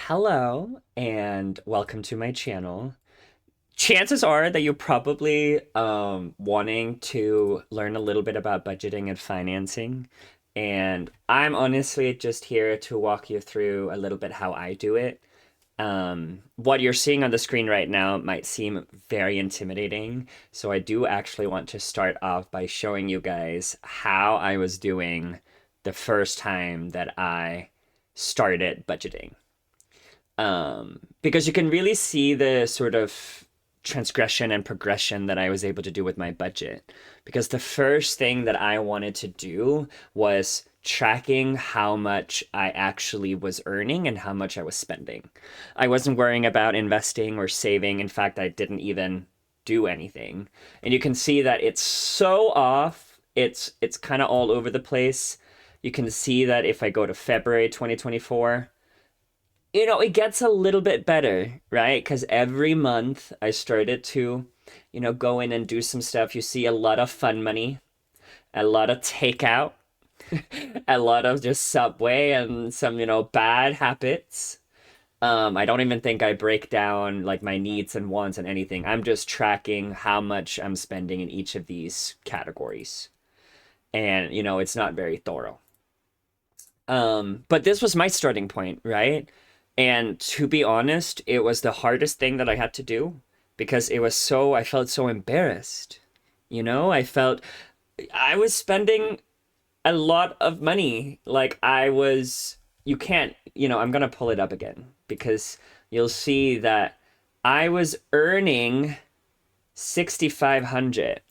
Hello and welcome to my channel. Chances are that you're probably wanting to learn a little bit about budgeting and financing. And I'm honestly just here to walk you through a little bit how I do it. What you're seeing on the screen right now might seem very intimidating. So I do actually want to start off by showing you guys how I was doing the first time that I started budgeting, because you can really see the sort of transgression and progression that I was able to do with my budget. Because the first thing that I wanted to do was tracking how much I actually was earning and how much I was spending. I wasn't worrying about investing or saving. In fact, I didn't even do anything. And you can see that it's so off. It's kind of all over the place. You can see that if I go to February 2024, it gets a little bit better, right? Because every month I started to, go in and do some stuff. You see a lot of fun money, a lot of takeout, a lot of just Subway and some, bad habits. I don't even think I break down like my needs and wants and anything. I'm just tracking how much I'm spending in each of these categories. And, it's not very thorough. But this was my starting point, right? And to be honest, it was the hardest thing that I had to do because I felt so embarrassed. I felt I was spending a lot of money. You can't, I'm gonna pull it up again because you'll see that I was earning 6,500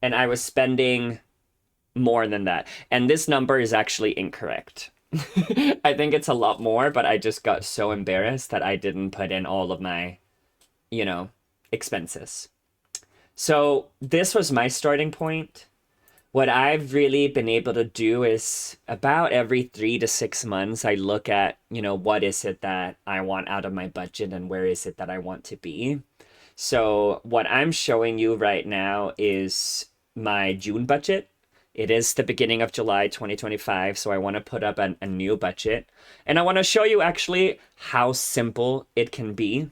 and I was spending more than that. And this number is actually incorrect. I think it's a lot more, but I just got so embarrassed that I didn't put in all of my, you know, expenses. So this was my starting point. What I've really been able to do is about every 3 to 6 months, I look at, what is it that I want out of my budget and where is it that I want to be. So what I'm showing you right now is my June budget. It is the beginning of July 2025, so I want to put up a new budget. And I want to show you actually how simple it can be.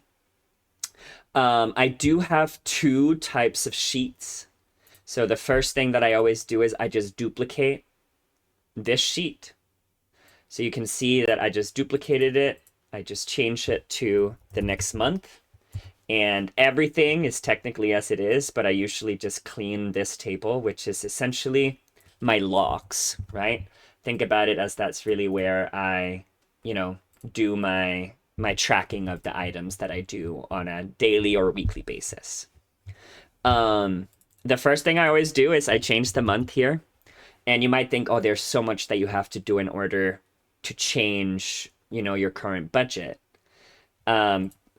I do have two types of sheets. So the first thing that I always do is I just duplicate this sheet. So you can see that I just duplicated it. I just changed it to the next month. And everything is technically as it is, but I usually just clean this table, which is essentially my logs, right? Think about it as that's really where I, do my tracking of the items that I do on a daily or weekly basis. The first thing I always do is I change the month here. And you might think, oh, there's so much that you have to do in order to change, your current budget.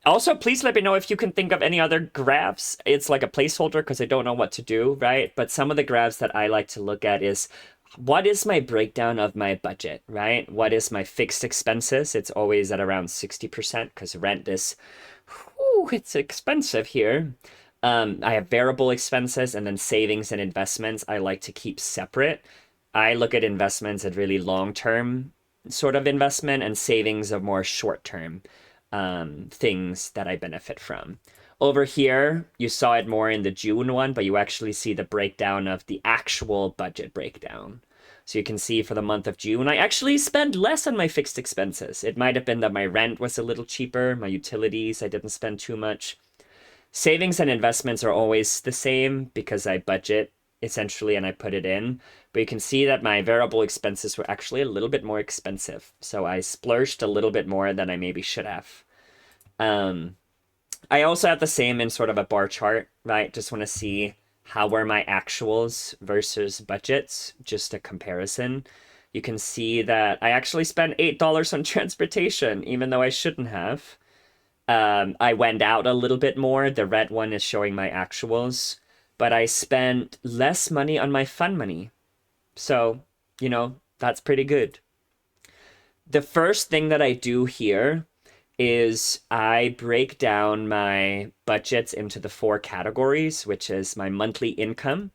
Also, please let me know if you can think of any other graphs. It's like a placeholder because I don't know what to do, right? But some of the graphs that I like to look at is what is my breakdown of my budget, right? What is my fixed expenses? It's always at around 60% because rent is, whew, it's expensive here. I have variable expenses and then savings and investments I like to keep separate. I look at investments at really long-term sort of investment and savings of more short-term things that I benefit from. Over here, you saw it more in the June one, but you actually see the breakdown of the actual budget breakdown. So you can see for the month of June, I actually spent less on my fixed expenses. It might have been that my rent was a little cheaper, my utilities, I didn't spend too much. Savings and investments are always the same because I budget essentially and I put it in. But you can see that my variable expenses were actually a little bit more expensive. So I splurged a little bit more than I maybe should have. I also have the same in sort of a bar chart, right? Just want to see how were my actuals versus budgets, just a comparison. You can see that I actually spent $8 on transportation, even though I shouldn't have. I went out a little bit more. The red one is showing my actuals, but I spent less money on my fun money. So, that's pretty good. The first thing that I do here is I break down my budgets into the 4 categories, which is my monthly income,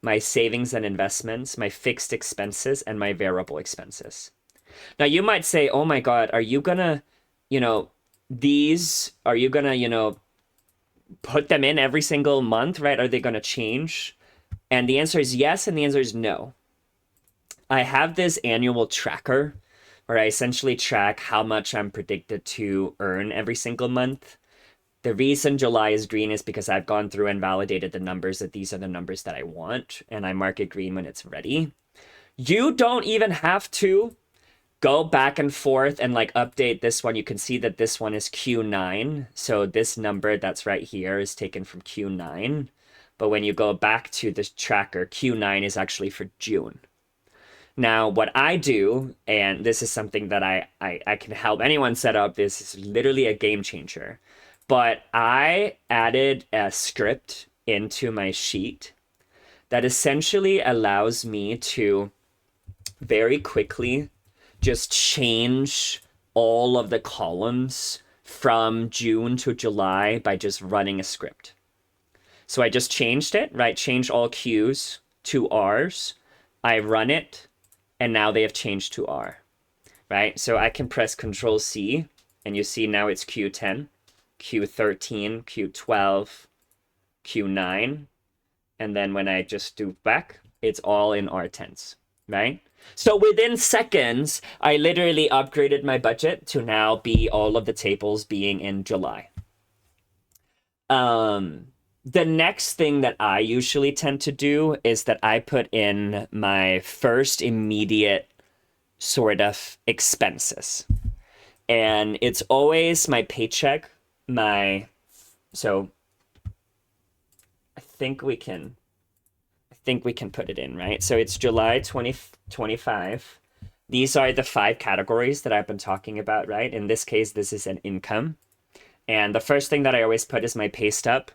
my savings and investments, my fixed expenses, and my variable expenses. Now, you might say, oh my God, are you gonna you know, these, are you gonna, put them in every single month, right? Are they gonna change? And the answer is yes, and the answer is no. I have this annual tracker where I essentially track how much I'm predicted to earn every single month. The reason July is green is because I've gone through and validated the numbers that these are the numbers that I want, and I mark it green when it's ready. You don't even have to go back and forth and like update this one. You can see that this one is Q9. So this number that's right here is taken from Q9. But when you go back to this tracker, Q9 is actually for June. Now, what I do, and this is something that I can help anyone set up, this is literally a game changer. But I added a script into my sheet that essentially allows me to very quickly just change all of the columns from June to July by just running a script. So I just changed it, right? Change all Q's to R's. I run it, and now they have changed to R, right? So I can press Control C, and you see now it's Q10, Q13, Q12, Q9, and then when I just do back, it's all in R10s, right? So within seconds, I literally upgraded my budget to now be all of the tables being in July. The next thing that I usually tend to do is that I put in my first immediate sort of expenses. And it's always my paycheck, so I think we can put it in, right? So it's July 2025. These are the 5 categories that I've been talking about, right? In this case, this is an income. And the first thing that I always put is my pay stub.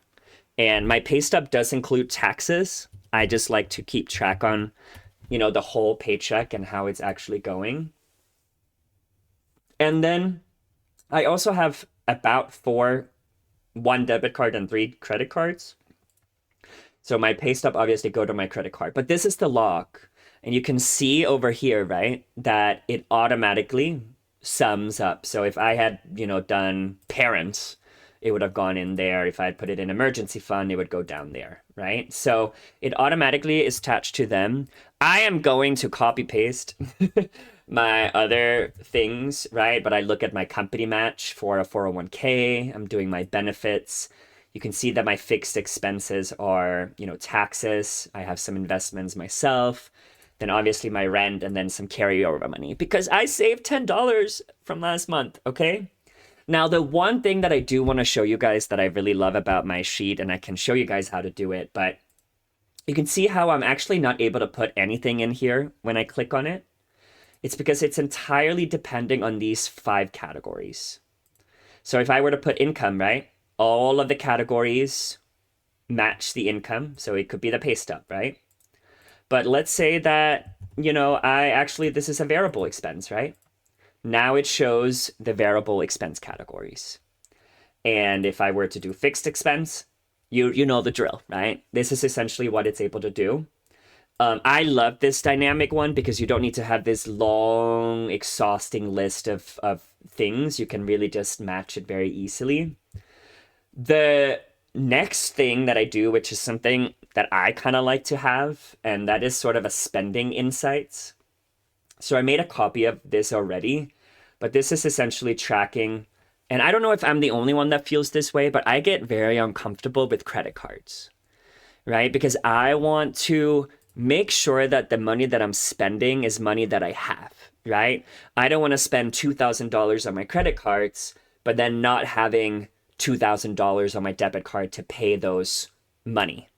And my pay stub does include taxes. I just like to keep track on, the whole paycheck and how it's actually going. And then I also have about 1 debit card and 3 credit cards. So my pay stub obviously go to my credit card, but this is the log. And you can see over here, right, that it automatically sums up. So if I had, done parents, it would have gone in there. If I had put it in emergency fund, it would go down there, right? So it automatically is attached to them. I am going to copy paste my other things, right? But I look at my company match for a 401k. I'm doing my benefits. You can see that my fixed expenses are, taxes. I have some investments myself. Then obviously my rent and then some carryover money because I saved $10 from last month, okay? Now, the one thing that I do want to show you guys that I really love about my sheet, and I can show you guys how to do it, but you can see how I'm actually not able to put anything in here when I click on it. It's because it's entirely depending on these 5 categories. So if I were to put income, right, all of the categories match the income. So it could be the pay stub, right? But let's say that, this is a variable expense, right? Now it shows the variable expense categories. And if I were to do fixed expense, you know the drill, right? This is essentially what it's able to do. I love this dynamic one because you don't need to have this long, exhausting list of things. You can really just match it very easily. The next thing that I do, which is something that I kind of like to have, and that is sort of a spending insights. So I made a copy of this already, but this is essentially tracking. And I don't know if I'm the only one that feels this way, but I get very uncomfortable with credit cards, right? Because I want to make sure that the money that I'm spending is money that I have, right? I don't want to spend $2,000 on my credit cards, but then not having $2,000 on my debit card to pay those money,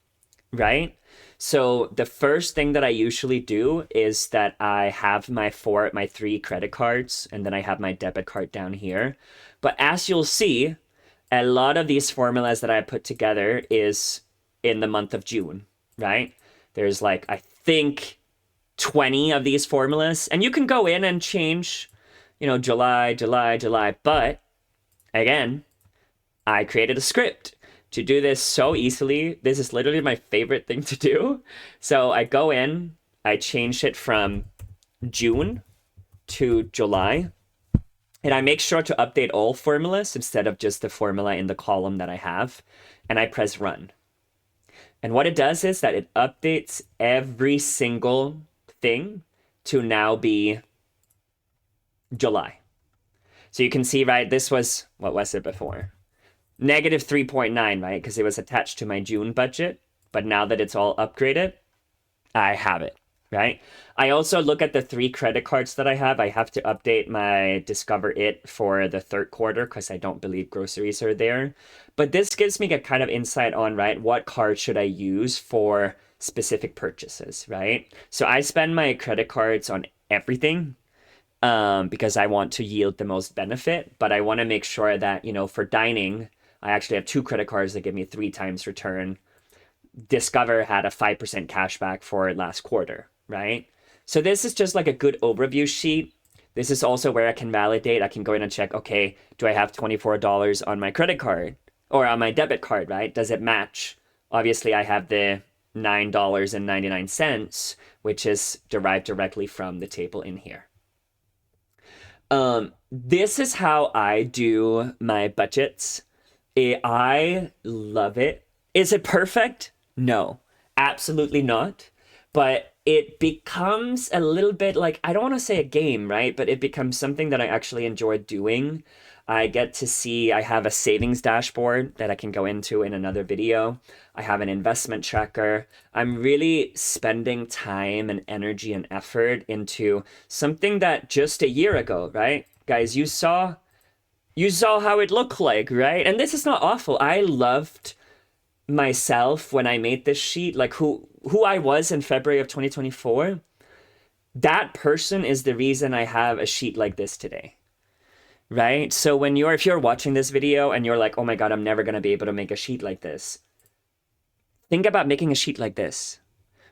right? So the first thing that I usually do is that I have my 3 credit cards, and then I have my debit card down here. But as you'll see, a lot of these formulas that I put together is in the month of June, right? There's I think 20 of these formulas, and you can go in and change, July, but again, I created a script to do this so easily. This is literally my favorite thing to do. So I go in, I change it from June to July, And I make sure to update all formulas instead of just the formula in the column that I have. And I press run. And what it does is that it updates every single thing to now be July. So you can see, right, this was, what was it before? Negative 3.9, right? Because it was attached to my June budget. But now that it's all upgraded, I have it, right? I also look at the 3 credit cards that I have. I have to update my Discover It for the third quarter because I don't believe groceries are there. But this gives me a kind of insight on, right, what card should I use for specific purchases, right? So I spend my credit cards on everything because I want to yield the most benefit, but I want to make sure that, you know, for dining, I actually have 2 credit cards that give me 3 times return. Discover had a 5% cashback for last quarter, right? So this is just like a good overview sheet. This is also where I can validate. I can go in and check, okay, do I have $24 on my credit card or on my debit card, right? Does it match? Obviously, I have the $9.99, which is derived directly from the table in here. This is how I do my budgets. I love it. Is it perfect? No, absolutely not. But it becomes a little bit like, I don't want to say a game, right? But it becomes something that I actually enjoy doing. I get to see, I have a savings dashboard that I can go into in another video. I have an investment tracker. I'm really spending time and energy and effort into something that just a year ago, right? Guys, you saw how it looked like, right? And this is not awful. I loved myself when I made this sheet, like who I was in February of 2024. That person is the reason I have a sheet like this today. Right? So if you're watching this video and you're like, "Oh my God, I'm never going to be able to make a sheet like this." Think about making a sheet like this.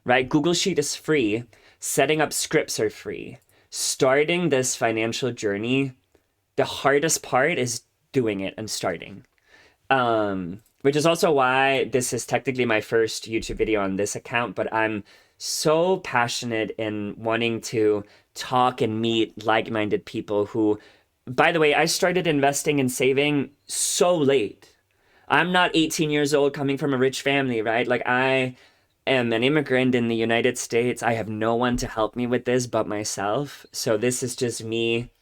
Right? Google Sheet is free. Setting up scripts are free. Starting this financial journey, the hardest part is doing it and starting. Which is also why this is technically my first YouTube video on this account, but I'm so passionate in wanting to talk and meet like-minded people who, by the way, I started investing and saving so late. I'm not 18 years old coming from a rich family, right? Like I am an immigrant in the United States. I have no one to help me with this but myself. So this is just me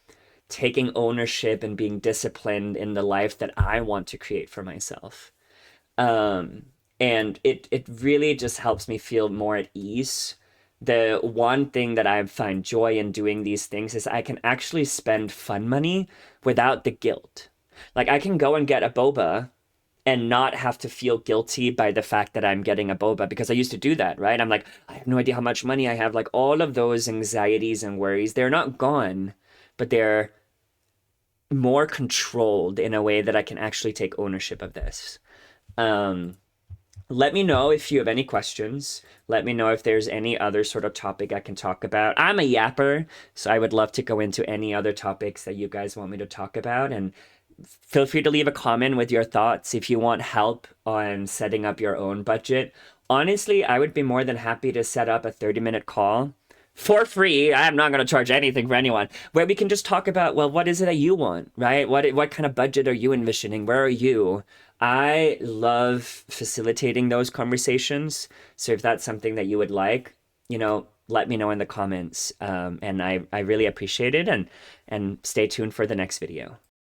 taking ownership and being disciplined in the life that I want to create for myself. And it really just helps me feel more at ease. The one thing that I find joy in doing these things is I can actually spend fun money without the guilt. Like I can go and get a boba and not have to feel guilty by the fact that I'm getting a boba because I used to do that, right? I'm like, I have no idea how much money I have. Like all of those anxieties and worries, they're not gone, but they're more controlled in a way that I can actually take ownership of this. Um, Let me know if you have any questions. Let me know if there's any other sort of topic I can talk about. I'm a yapper, so I would love to go into any other topics that you guys want me to talk about. And feel free to leave a comment with your thoughts if you want help on setting up your own budget. Honestly, I would be more than happy to set up a 30-minute call for free. I'm not going to charge anything for anyone, where we can just talk about, well, what is it that you want, right? What kind of budget are you envisioning? Where are you? I love facilitating those conversations. So if that's something that you would like, let me know in the comments. And I really appreciate it, and stay tuned for the next video.